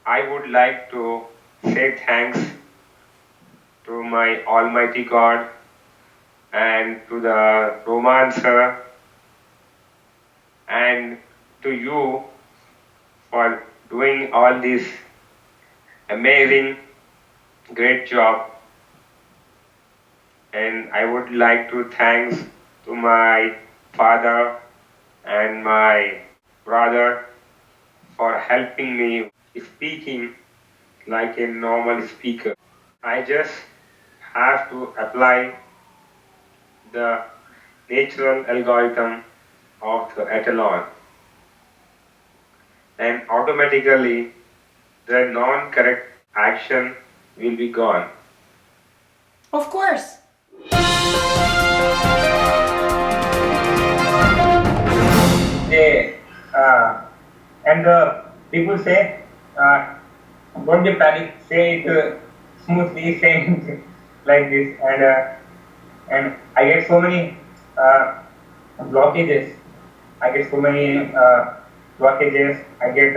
I would like to say thanks to my Almighty God and to the romancer and to you for doing all this amazing, great job. And I would like to thanks to my father and my brother for helping me speaking like a normal speaker. I just have to apply the natural algorithm of the Etalon, and automatically the non-correct action will be gone. Of course. They, and the people say, don't be panic, say it smoothly, say it like this, and I get so many blockages. I get so many blockages. I get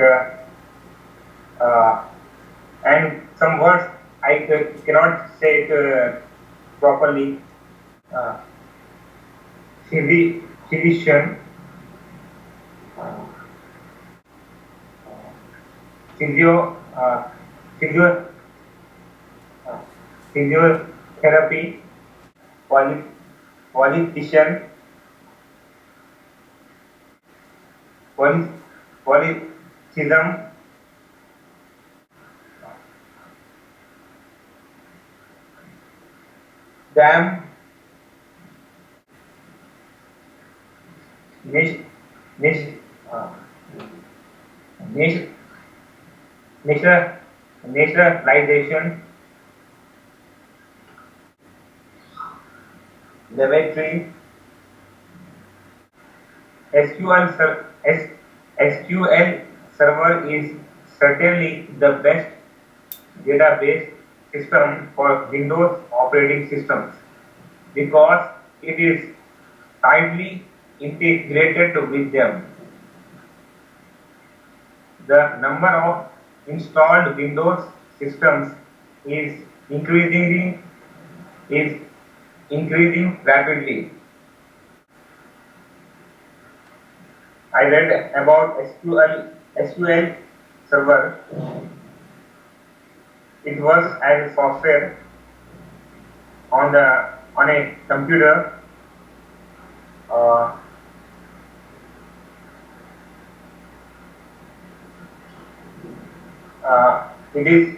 and some words I cannot say it properly. Physician, physio, physio, physiotherapy, politician, politism, dam, niche, niche, niche, naturalization, laboratory, SQL server is certainly the best database system for Windows operating systems because it is tightly integrated with them. The number of installed Windows systems is increasing rapidly. I read about SQL Server. It works as a software on a computer. It is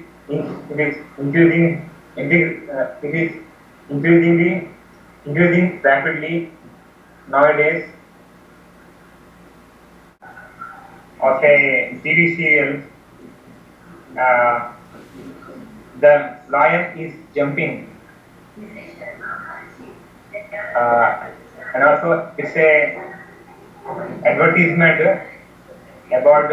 increasing rapidly nowadays. Okay, TV serial. The lion is jumping, and also it's a advertisement about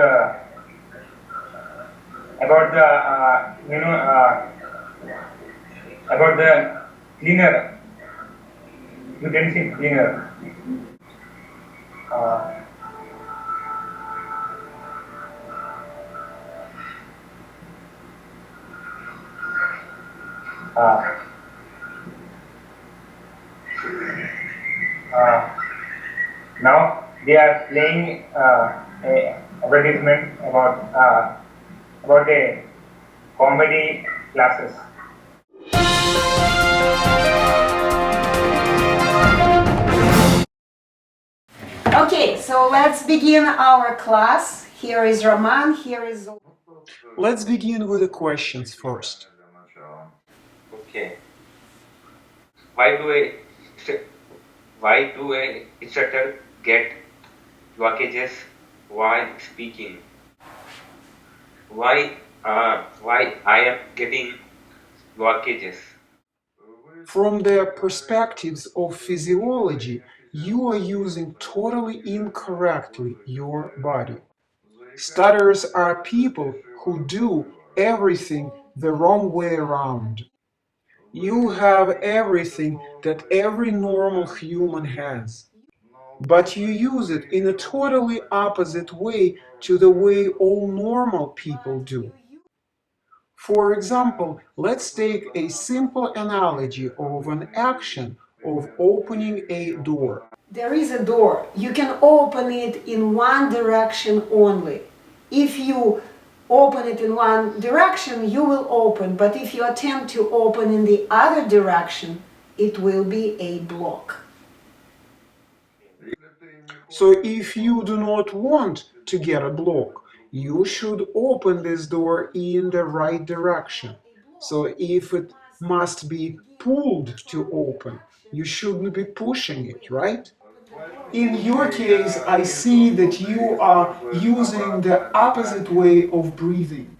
about the cleaner, utensil cleaner. Now they are playing a advertisement about a comedy classes. Okay, so let's begin our class. Here is Roman, here is... Let's begin with the questions first. Okay. Why do a stutter get blockages while speaking? Why I am getting blockages? From the perspectives of physiology, you are using totally incorrectly your body. Stutterers are people who do everything the wrong way around. You have everything that every normal human has, but you use it in a totally opposite way to the way all normal people do. For example, let's take a simple analogy of an action of opening a door. There is a door. You can open it in one direction only. If you open it in one direction, you will open, but if you attempt to open in the other direction, it will be a block. So if you do not want to get a block, you should open this door in the right direction. So if it must be pulled to open, you shouldn't be pushing it, right? In your case, I see that you are using the opposite way of breathing.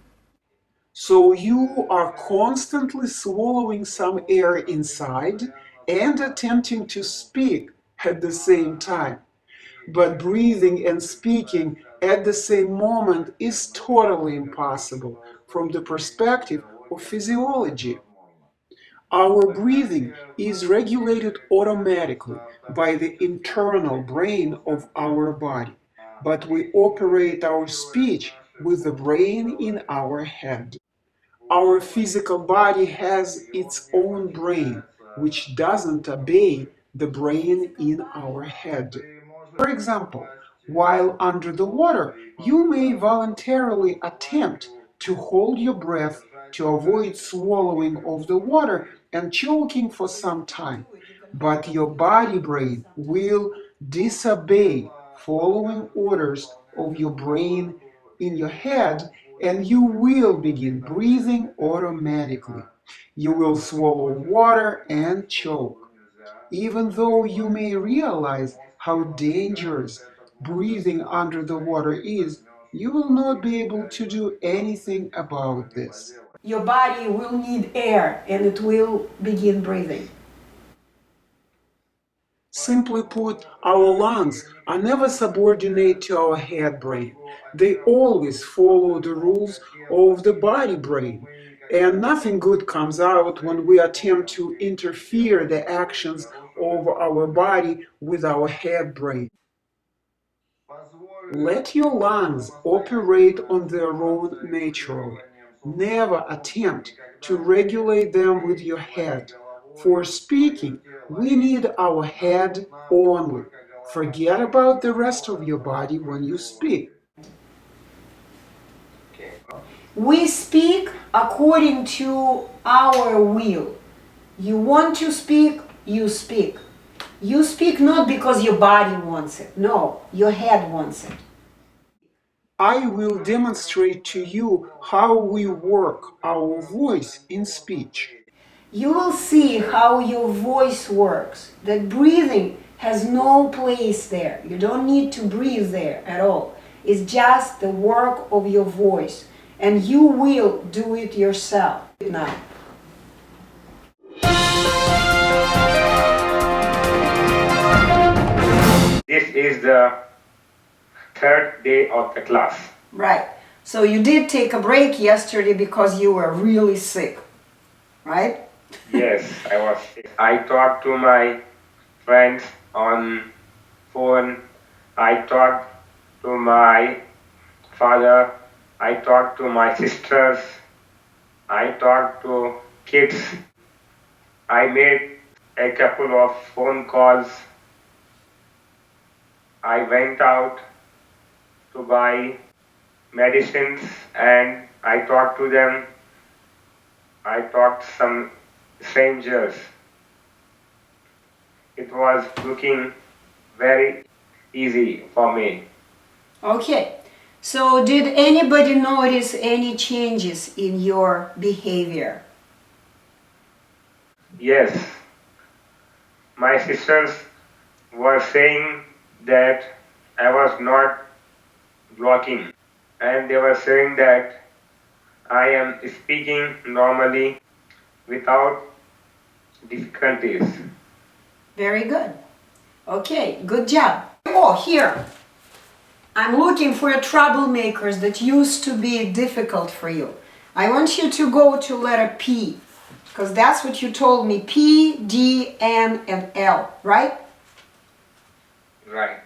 So you are constantly swallowing some air inside and attempting to speak at the same time. But breathing and speaking at the same moment is totally impossible from the perspective of physiology. Our breathing is regulated automatically by the internal brain of our body, but we operate our speech with the brain in our head. Our physical body has its own brain, which doesn't obey the brain in our head. For example, while under the water, you may voluntarily attempt to hold your breath to avoid swallowing of the water and choking for some time, but your body brain will disobey following orders of your brain in your head, and you will begin breathing automatically. You will swallow water and choke. Even though you may realize how dangerous breathing under the water is, you will not be able to do anything about this. Your body will need air and it will begin breathing. Simply put, our lungs are never subordinate to our head brain. They always follow the rules of the body brain. And nothing good comes out when we attempt to interfere the actions of our body with our head brain. Let your lungs operate on their own naturally. Never attempt to regulate them with your head. For speaking, we need our head only. Forget about the rest of your body when you speak. We speak according to our will. You want to speak, you speak. You speak not because your body wants it. No, your head wants it. I will demonstrate to you how we work our voice in speech. You will see how your voice works. That breathing has no place there. You don't need to breathe there at all. It's just the work of your voice. And you will do it yourself now. This is the third day of the class. Right. So you did take a break yesterday because you were really sick, right? Yes, I was sick. I talked to my friends on phone. I talked to my father. I talked to my sisters. I talked to kids. I made a couple of phone calls. I went out to buy medicines and I talked to them. I talked to some strangers. It was looking very easy for me. Okay. So did anybody notice any changes in your behavior? Yes, my sisters were saying that I was not blocking, and they were saying that I am speaking normally without difficulties. Very good. Okay, good job. Oh, here. I'm looking for troublemakers that used to be difficult for you. I want you to go to letter P, because that's what you told me. P, D, N, and L, right? Right.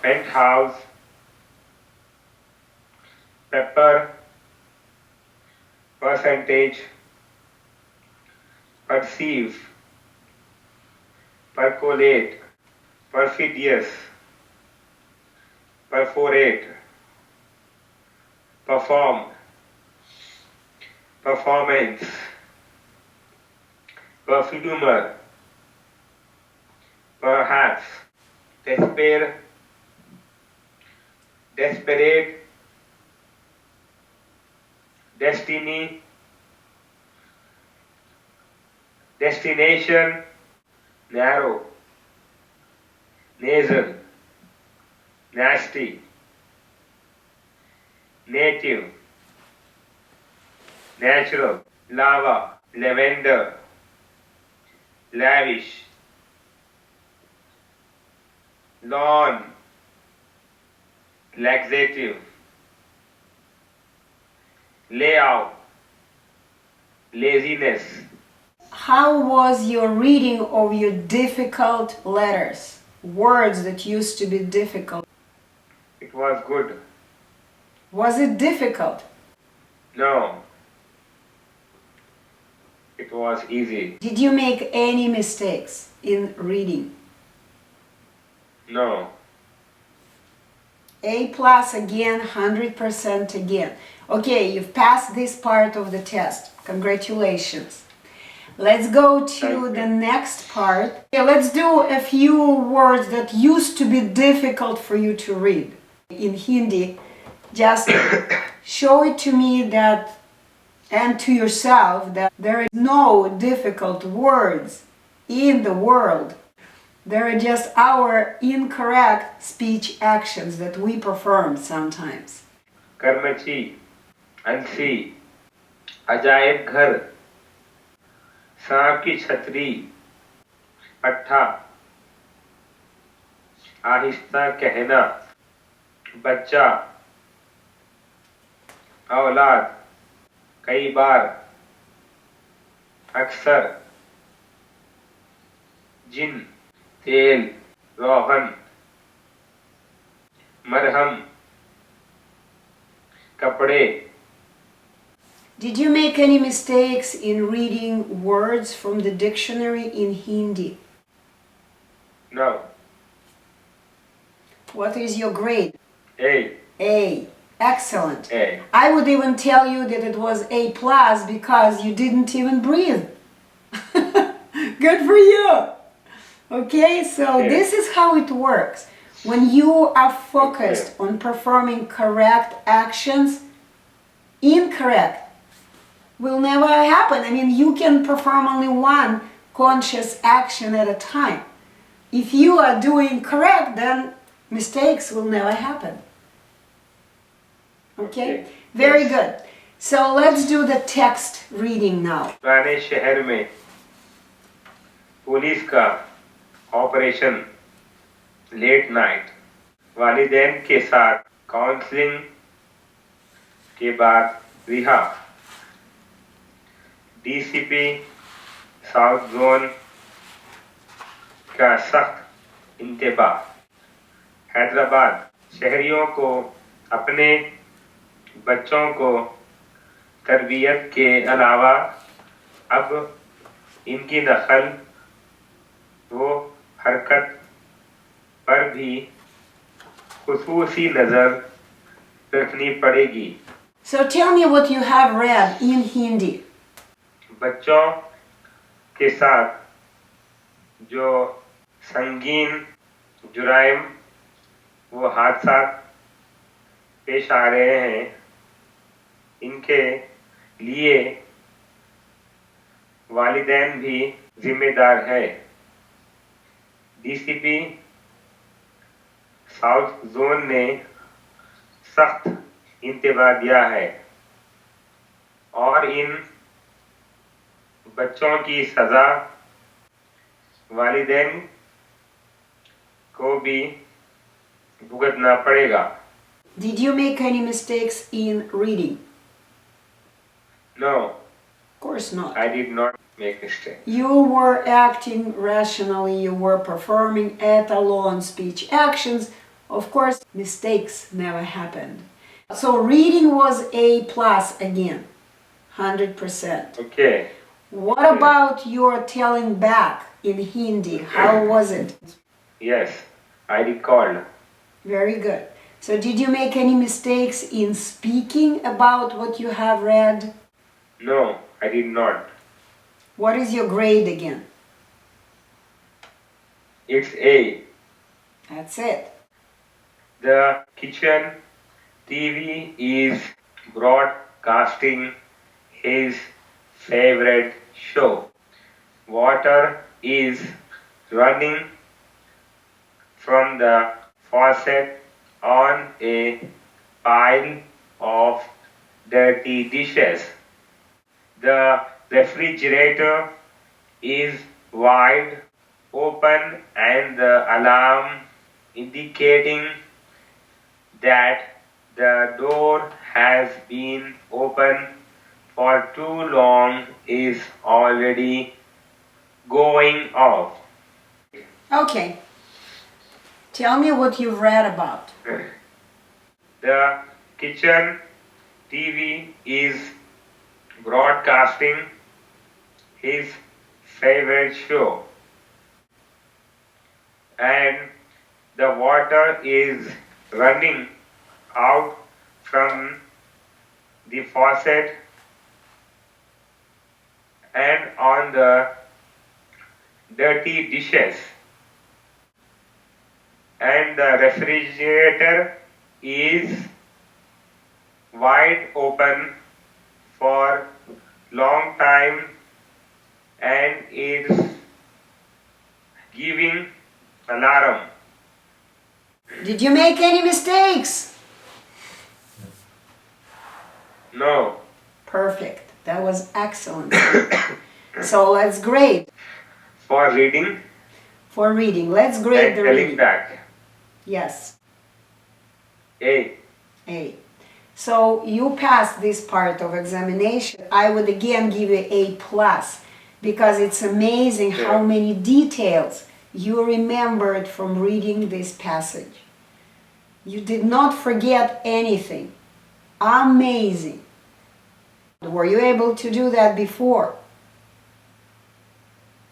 Penthouse, pepper, percentage, perceive, percolate, perfidious, perforate, perform, performance, perfumer, perhaps, despair, desperate, destiny, destination, narrow, nasal, nasty, native, natural, lava, lavender, lavish, lawn, laxative, layout, laziness. How was your reading of your difficult letters? Words that used to be difficult. It was good. Was it difficult? No. It was easy. Did you make any mistakes in reading? No. A plus again, 100% again. Okay, you've passed this part of the test. Congratulations. Let's go to the next part. Okay, let's do a few words that used to be difficult for you to read. In Hindi, just show it to me that, and to yourself, that there is no difficult words in the world. There are just our incorrect speech actions that we perform sometimes. Karmachi, Ansi, Ajaib Ghar, सांप की छतरी, पट्ठा, आहिस्ता कहना, बच्चा, औलाद, कई बार, अक्सर, जिन, तेल, रोगन, मरहम, कपड़े. Did you make any mistakes in reading words from the dictionary in Hindi? No. What is your grade? A. A. Excellent. A. I would even tell you that it was A plus because you didn't even breathe. Good for you. Okay, so this is how it works. When you are focused on performing correct actions, incorrect will never happen. I mean, you can perform only one conscious action at a time. If you are doing correct, then mistakes will never happen. Okay? Very good. So let's do the text reading now. पुराने शहर में police का operation late night वालिदैन के साथ counselling के बाद रिहा. डीसीपी साउथ जोन का सख्त इंतबाह. हैदराबाद शहरियों को अपने बच्चों को तरबियत के अलावा अब इनकी नस्ल वो हरकत पर भी खुसूसी नज़र रखनी पड़ेगी. So tell me what you have read in Hindi. बच्चों के साथ जो संगीन जुराइम वो हादसा पेश आ रहे हैं, इनके लिए वालिदैन भी जिम्मेदार है. डीसीपी साउथ जोन ने सख्त इंतबाह दिया है और इन बच्चों की सजा वालिदैन को भी भुगतना पड़ेगा. Did you make any mistakes in reading? No. Of course not. I did not make mistake. You were acting rationally, you were performing etalon speech actions. Of course, mistakes never happened. So reading was A plus again, 100%. Okay. What about your telling back in Hindi? How was it? Yes, I recalled. Very good. So did you make any mistakes in speaking about what you have read? No, I did not. What is your grade again? It's A. That's it. The kitchen TV is broadcasting his favorite show. Water is running from the faucet on a pile of dirty dishes. The refrigerator is wide open and the alarm indicating that the door has been open for too long is already going off. Okay. Tell me what you've read about. The kitchen TV is broadcasting his favorite show, and the water is running out from the faucet and on the dirty dishes, and the refrigerator is wide open for long time and is giving alarm. Did you make any mistakes? No. Perfect. That was excellent. So let's grade. For reading For reading, let's grade and the telling reading. back. Yes, A. A. So you passed this part of examination. I would again give you A plus because it's amazing how many details you remembered from reading this passage. You did not forget anything. Amazing. Were you able to do that before?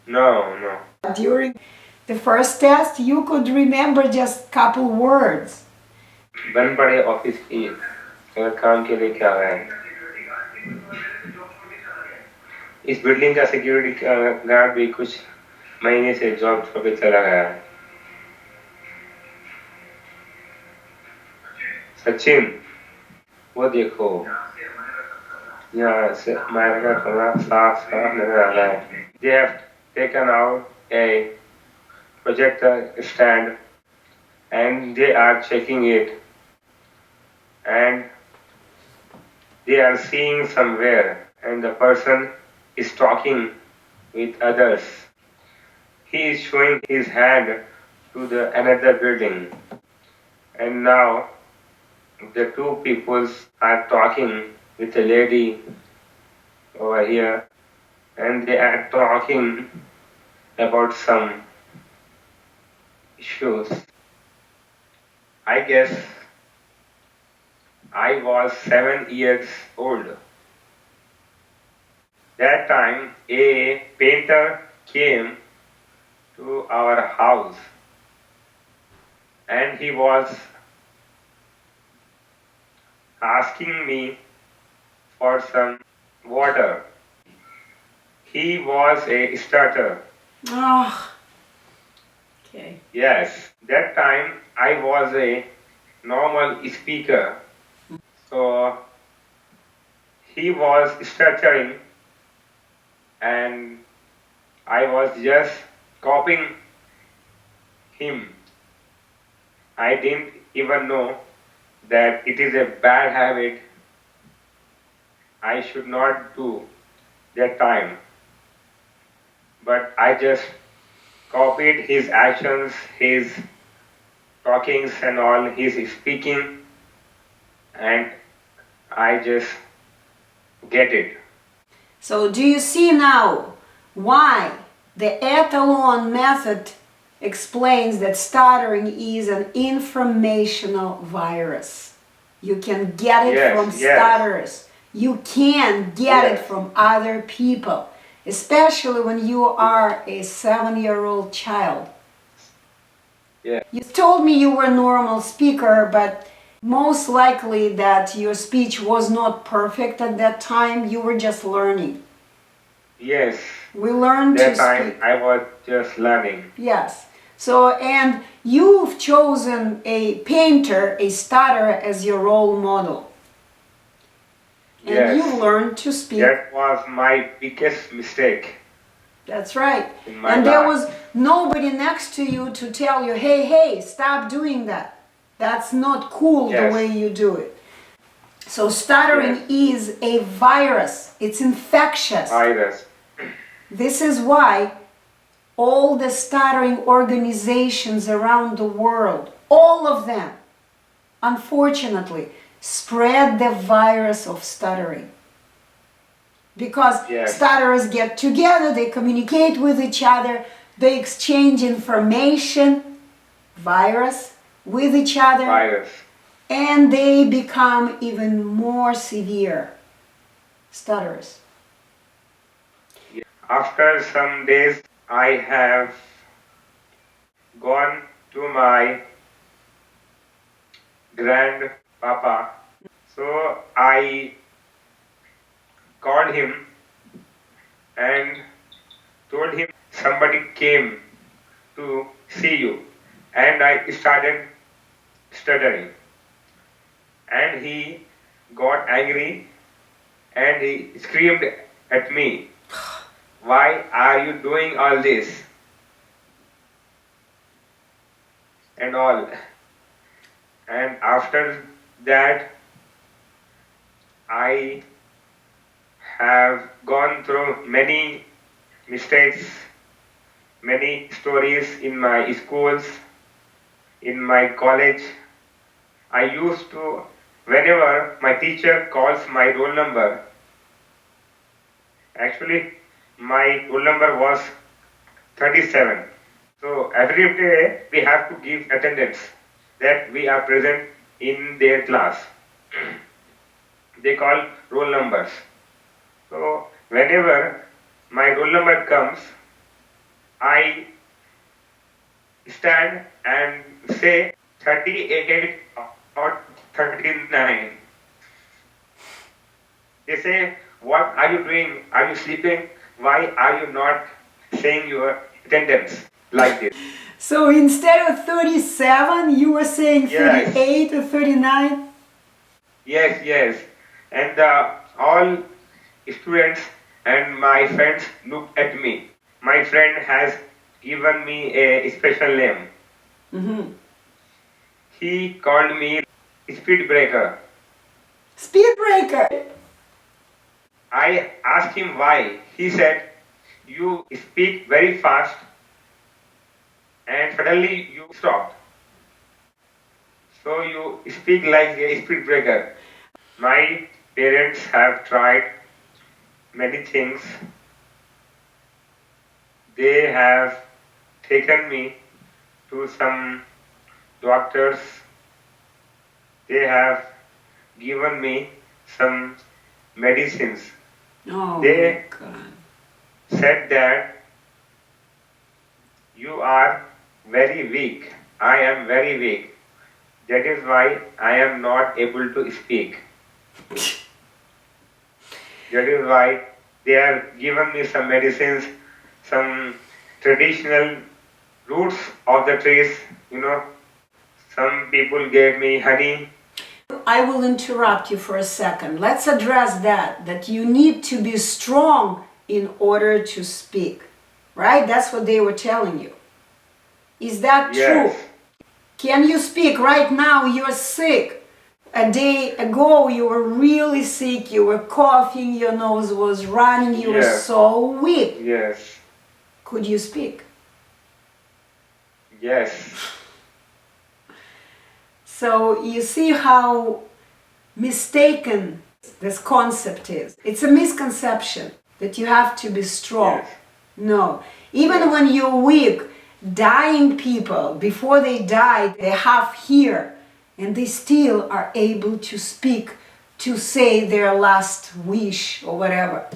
No. During the first test, you could remember just a couple words. बन पड़े office की अगर काम के लिए क्या है इस बिल्डिंग का सिक्योरिटी गार्ड भी कुछ महीने से जॉब छोड़ के चला गया है सचिन वो देखो यहाँ से हमारे का थोड़ा साफ नजर आ रहा है they have taken out a projector stand and they are checking it and they are seeing somewhere and the person is talking with others. He is showing his hand to the another building and now the two peoples are talking with a lady over here and they are talking about some issues. I guess I was 7 years old. That time a painter came to our house and he was asking me for some water. He was a stutter. Oh, okay. Yes, that time I was a normal speaker. So he was stuttering and I was just copying him. I didn't even know that it is a bad habit I should not do that time. But I just copied his actions, his talkings and all, his speaking, and I just get it. So do you see now why the Etalon method explains that stuttering is an informational virus? You can get it from stutterers. You can get it Yes. from other people, especially when you are a 7-year-old child. Yeah. You told me you were a normal speaker, but most likely that your speech was not perfect at that time. You were just learning. Yes. We learned to That time speak. I was just learning. Yes. So, and you've chosen a painter, a stutterer, as your role model. And Yes. you learned to speak. That was my biggest mistake That's right. in my And there life. was nobody next to you to tell you, hey, hey, stop doing that. That's not cool Yes. the way you do it. So stuttering Yes. is a virus. It's infectious. Virus. This is why all the stuttering organizations around the world, all of them, unfortunately, spread the virus of stuttering. Because Yes. stutterers get together, they communicate with each other, they exchange information, virus, with each other, Virus. and they become even more severe stutterers. After some days, I have gone to my grandpapa. So I called him and told him somebody came to see you, and I started stuttering. And he got angry and he screamed at me, "Why are you doing all this?" and all. And after that, I have gone through many mistakes, many stories in my schools, in my college. I used to, whenever my teacher calls my roll number, actually my roll number was 37. So every day we have to give attendance that we are present in their class. They call roll numbers. So whenever my roll number comes, I stand and say 38 or 39. They say, "What are you doing? Are you sleeping? Why are you not saying your attendance?" like this. So instead of 37, you were saying Yes. 38 or 39? Yes, yes. And all students and my friends looked at me. My friend has given me a special name. Mm-hmm. He called me speed breaker. Speed breaker! I asked him why. He said, "You speak very fast and suddenly you stopped. So you speak like a speed breaker." My parents have tried many things. They have taken me to some doctors. They have given me some medicines. Oh They my God. said that you are very weak. I am very weak. That is why I am not able to speak. That is why they have given me some medicines, some traditional roots of the trees, Some people gave me honey. I will interrupt you for a second. Let's address that you need to be strong in order to speak, right? That's what they were telling you. Is that Yes. true? Can you speak right now? You're sick. A day ago you were really sick, you were coughing, your nose was running, you were Yes. so weak. Yes. Could you speak? Yes. So you see how mistaken this concept is. It's a misconception that you have to be strong. Yes. No. Even Yes. when you're weak, dying people, before they die, they have here, and they still are able to speak to say their last wish or whatever.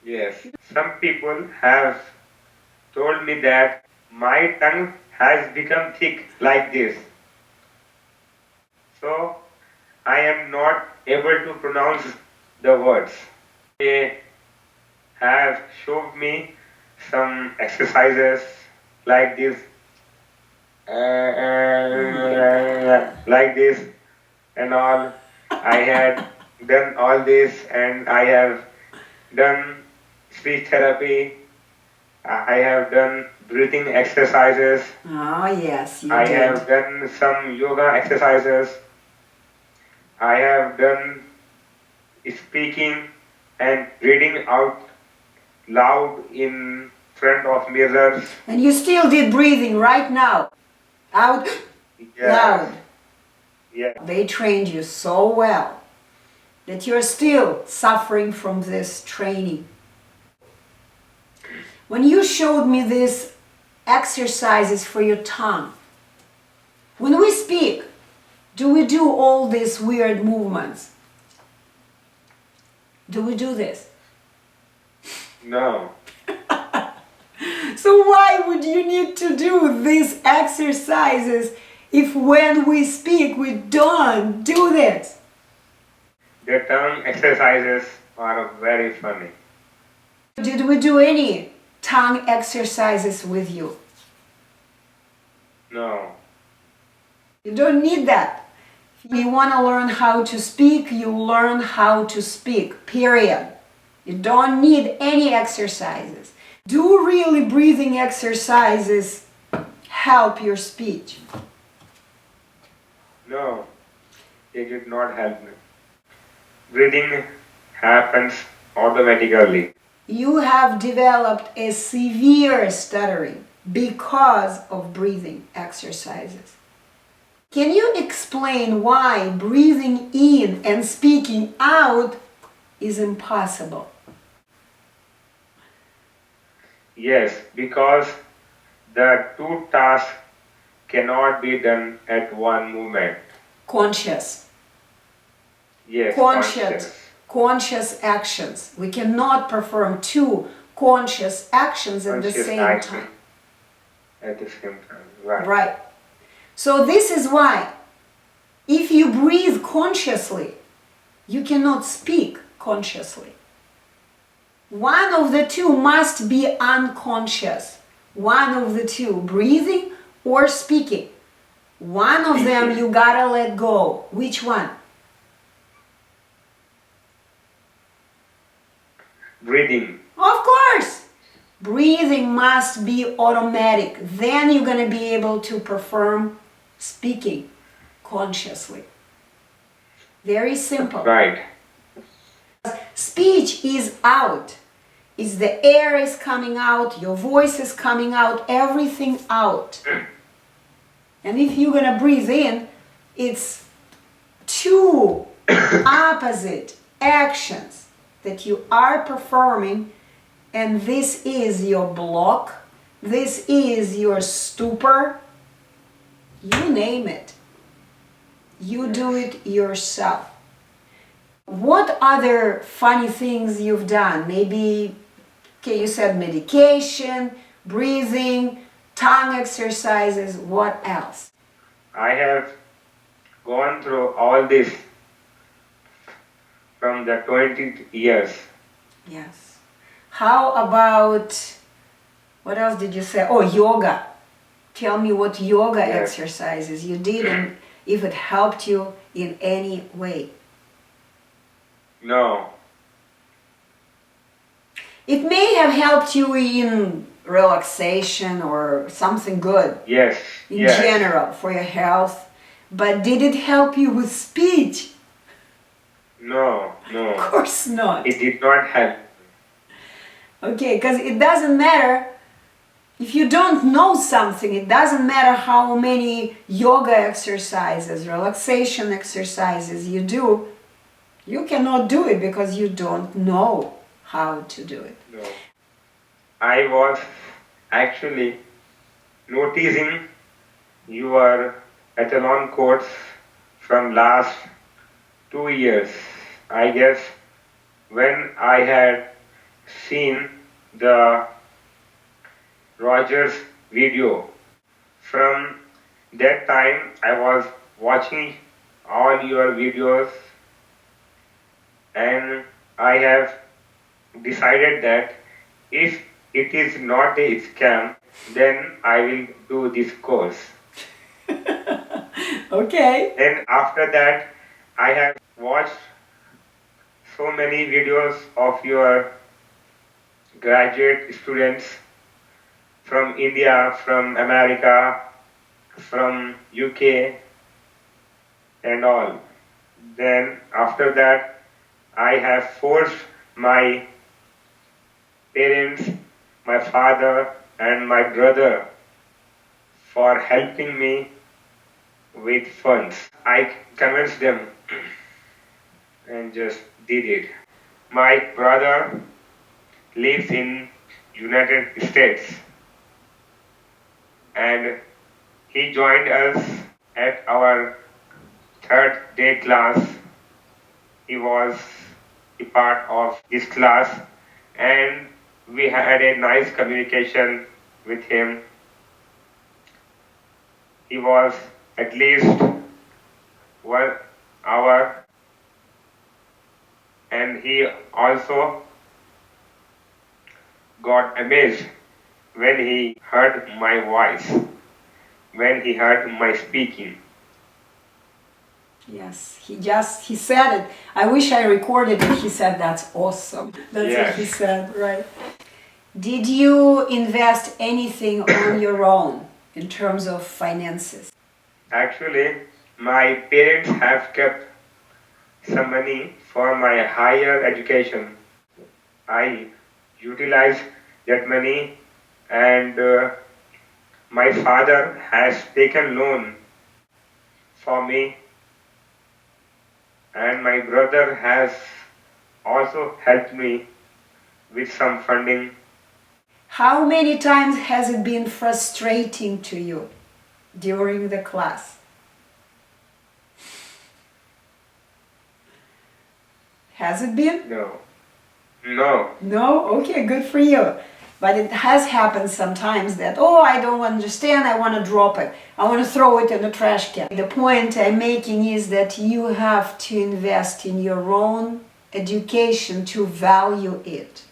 Yes. Some people have told me that my tongue has become thick like this. So I am not able to pronounce the words. They have showed me some exercises like this, like this and all. I had done all this and I have done speech therapy. I have done breathing exercises. Oh, yes, you I did. have done some yoga exercises. I have done speaking and reading out loud in front of mirrors. And you still did breathing right now. Out Yes. loud. Yeah. They trained you so well that you're still suffering from this training. When you showed me these exercises for your tongue, when we speak, do we do all these weird movements? Do we do this? No. So why would you need to do these exercises if when we speak we don't do this? The tongue exercises are very funny. Did we do any tongue exercises with you? No. You don't need that. If you want to learn how to speak, you learn how to speak, period. You don't need any exercises. Do really breathing exercises help your speech? No. They did not help me. Breathing happens automatically. You have developed a severe stuttering because of breathing exercises. Can you explain why breathing in and speaking out is impossible? Yes, because the two tasks cannot be done at one moment. Conscious. Yes, Conscious actions. We cannot perform two conscious actions at the Conscious same action time. at the same time. Right. Right. So this is why if you breathe consciously, you cannot speak consciously. One of the two must be unconscious. One of the two, breathing or speaking. One of them you gotta let go. Which one? Breathing. Of course! Breathing must be automatic. Then you're gonna be able to perform speaking consciously. Very simple. Right. Speech is out. It's the air is coming out, your voice is coming out, everything out. And if you're gonna breathe in, it's two opposite actions that you are performing, and this is your block, this is your stupor, you name it. You do it yourself. What other funny things you've done? Maybe, okay, you said medication, breathing, tongue exercises, what else? I have gone through all this from the 20 years. Yes. How about, what else did you say? Oh, yoga. Tell me what yoga exercises you did and if it helped you in any way. No. It may have helped you in relaxation or something good Yes. in Yes. general for your health, but did it help you with speech? No. Of No. course not. It did not help. Okay, because it doesn't matter if you don't know something, it doesn't matter how many yoga exercises, relaxation exercises you do, you cannot do it because you don't know how to do it. No. I was actually noticing your Etalon course from last 2 years, I guess, when I had seen the Rogers video. From that time, I was watching all your videos, and I have decided that if it is not a scam, then I will do this course. Okay. And after that, I have watched so many videos of your graduate students from India, from America, from UK and all. Then after that, I have forced my parents, my father and my brother for helping me with funds. I convinced them and just did it. My brother lives in United States and he joined us at our third day class. He was a part of this class and we had a nice communication with him. He was at least 1 hour and he also got amazed when he heard my voice, when he heard my speaking. Yes, he said it. I wish I recorded it. He said, that's awesome. That's Yes. what he said, right? Did you invest anything on your own in terms of finances? Actually, my parents have kept some money for my higher education. I utilized that money and my father has taken loan for me and my brother has also helped me with some funding. How many times has it been frustrating to you during the class? Has it been? No. No. No? Okay, good for you. But it has happened sometimes that, oh, I don't understand, I want to drop it. I want to throw it in the trash can. The point I'm making is that you have to invest in your own education to value it.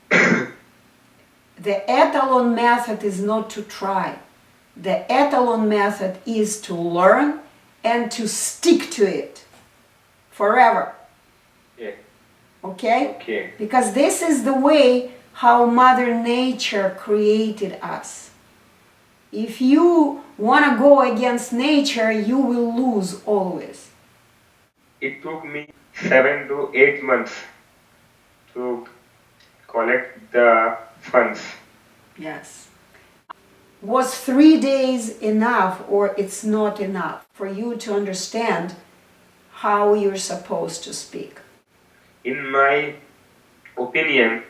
The Etalon method is not to try. The Etalon method is to learn and to stick to it forever. Yeah. Okay? Okay. Because this is the way how Mother Nature created us. If you want to go against nature, you will lose always. It took me 7 to 8 months to collect the funds. Yes. Was 3 days enough or it's not enough for you to understand how you're supposed to speak? In my opinion,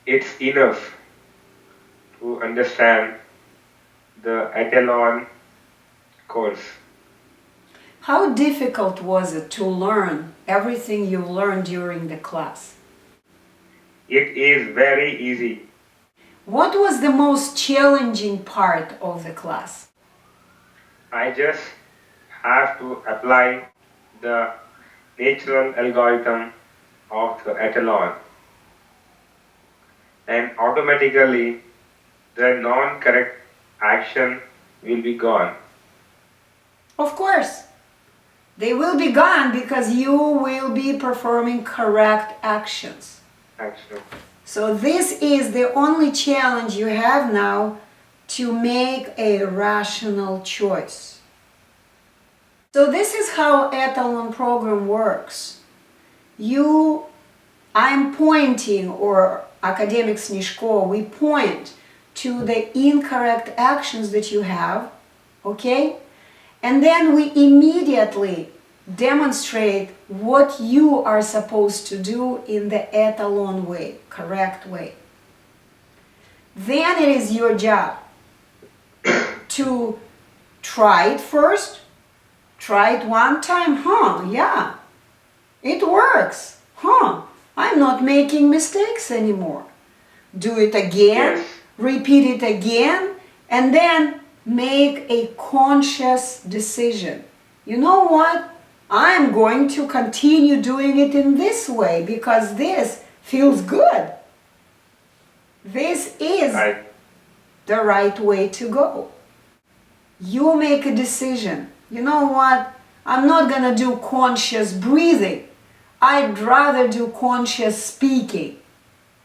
it's enough to understand the Etalon course. How difficult was it to learn everything you learned during the class? It is very easy. What was the most challenging part of the class? I just have to apply the natural algorithm of the Etalon and automatically the non-correct action will be gone. Of course, they will be gone because you will be performing correct actions. Action. So this is the only challenge you have now to make a rational choice. So this is how Etalon program works. I'm pointing, or academic SNEZHKO, we point to the incorrect actions that you have, okay? And then we immediately demonstrate what you are supposed to do in the Etalon way, correct way. Then it is your job to try it first, try it one time, yeah. It works. Huh, I'm not making mistakes anymore. Do it again, Yes. repeat it again, and then make a conscious decision. You know what? I'm going to continue doing it in this way because this feels good. This is Right. the right way to go. You make a decision. You know what? I'm not gonna do conscious breathing. I'd rather do conscious speaking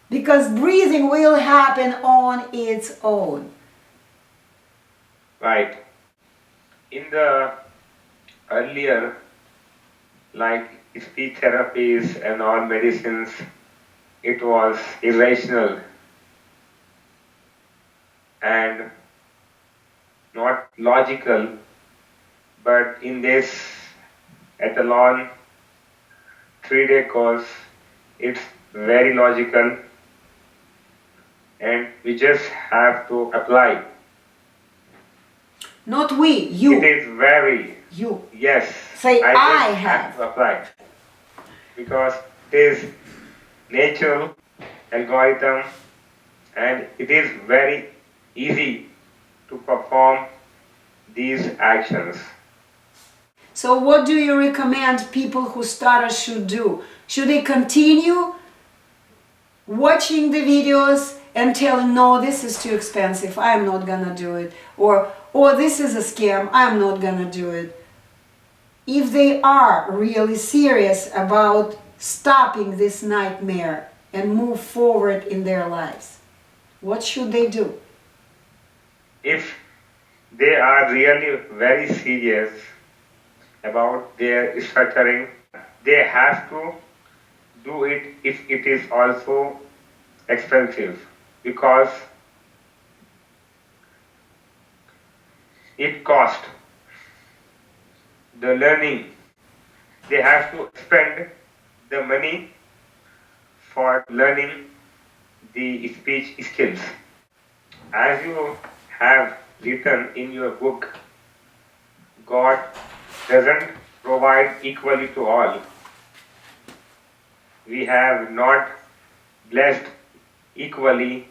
because breathing will happen on its own. Right. In the earlier, like speech therapies and all medicines, it was irrational and not logical, but in this Etalon 3-day course, it's very logical and we just have to apply. Not we, you. It is very, You. yes, Say, I I just have. to apply because it is natural algorithm and it is very easy to perform these actions. So what do you recommend people who stutter should do? Should they continue watching the videos and telling, no, this is too expensive, I'm not gonna do it, or this is a scam, I'm not gonna do it? If they are really serious about stopping this nightmare and move forward in their lives, what should they do? If they are really very serious about their stuttering, they have to do it if it is also expensive because it costs the learning. They have to spend the money for learning the speech skills. As you have written in your book, God doesn't provide equally to all. We have not blessed equally,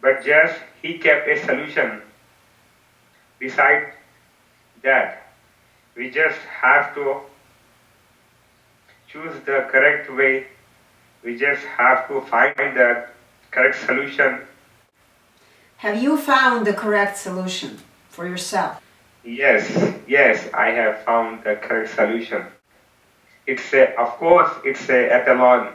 but just He kept a solution. Beside that, we just have to choose the correct way. We just have to find the correct solution. Have you found the correct solution for yourself? Yes, I have found the correct solution. Of course, it's a Etalon